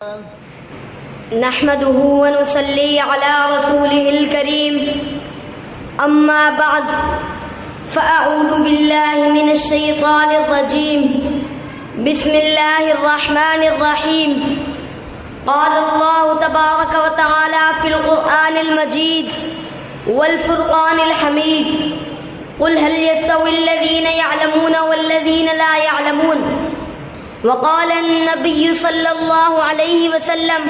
نحمده ونصلي على رسوله الكريم أما بعد فأعوذ بالله من الشيطان الرجيم بسم الله الرحمن الرحيم قال الله تبارك وتعالى في القرآن المجيد والفرقان الحميد قل هل يستوي الذين يعلمون والذين لا يعلمون وقال النبي صلى الله عليه وسلم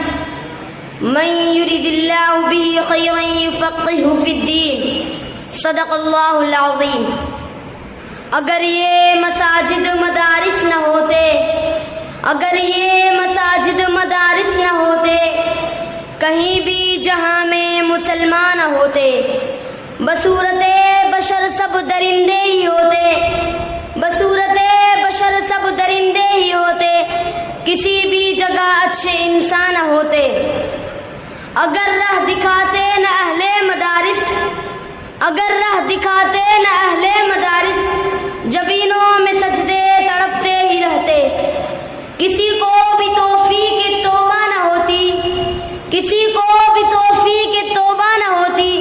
من يرد الله به خيرا يفقهه في الدين صدق اللہ العظیم۔ اگر یہ مساجد مدارس نہ ہوتے، اگر یہ مساجد مدارس نہ ہوتے، کہیں بھی جہاں میں مسلمان نہ ہوتے، بصورت بشر سب درندے ہی ہوتے، بصورت بشر سب درندے ہی ہوتے، کسی بھی جگہ اچھے انسان ہوتے۔ اگر راہ دکھاتے نہ اہل مدارس، اگر راہ دکھاتے نہ اہل مدارس، جبینوں میں سجدے تڑپتے ہی رہتے۔ کسی کو بھی توفیق توبہ نہ ہوتی، کسی کو بھی توفیق توبہ نہ ہوتی،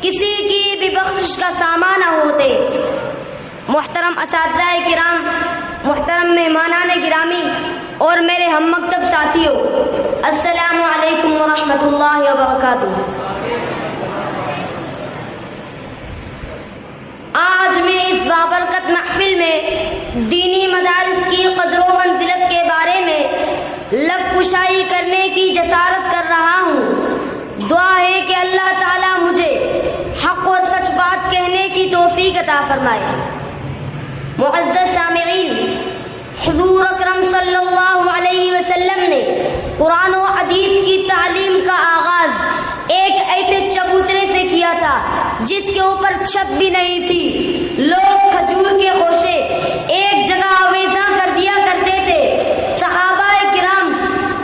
کسی کی بھی بخشش کا سامان نہ ہوتے۔ محترم اساتذہ کرام، محترم مہمانان گرامی اور میرے ہم مکتب ساتھیوں، السلام علیکم ورحمۃ اللہ وبرکاتہ۔ آج میں اس بابرکت محفل میں دینی مدارس کی قدر و منزلت کے بارے میں لب کشائی کرنے کی جسارت کر رہا ہوں۔ دعا ہے کہ اللہ تعالیٰ مجھے حق اور سچ بات کہنے کی توفیق عطا فرمائے۔ معزز سامعین، حضور اکرم صلی اللہ علیہ وسلم نے قرآن و حدیث کی تعلیم کا آغاز ایک ایسے چبوترے سے کیا تھا جس کے اوپر چھت بھی نہیں تھی۔ لوگ کھجور کے خوشے ایک جگہ آویزاں کر دیا کرتے تھے۔ صحابہ کرام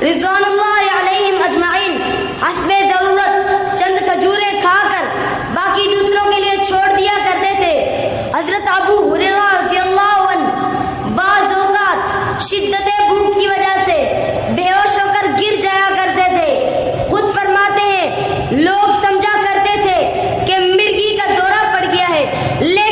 رضوان اللہ علیہم اجمعین حسب ضرورت چند کھجوریں کھا کر باقی دوسروں کے لیے چھوڑ دیا کرتے تھے۔ حضرت ابو ہریرہ رضی اللہ عنہ بعض اوقات شدت بھوک کی وجہ سے بے ہوش ہو کر گر جایا کرتے تھے۔ خود فرماتے ہیں لوگ سمجھا کرتے تھے کہ مرگی کا دورہ پڑ گیا ہے، لیکن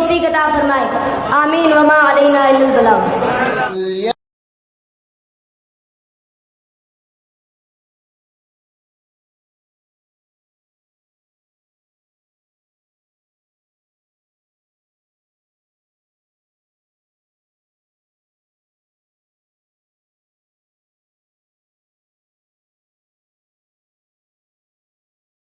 توفیق عطا فرمائے. آمین. وما علینا الا البلاغ.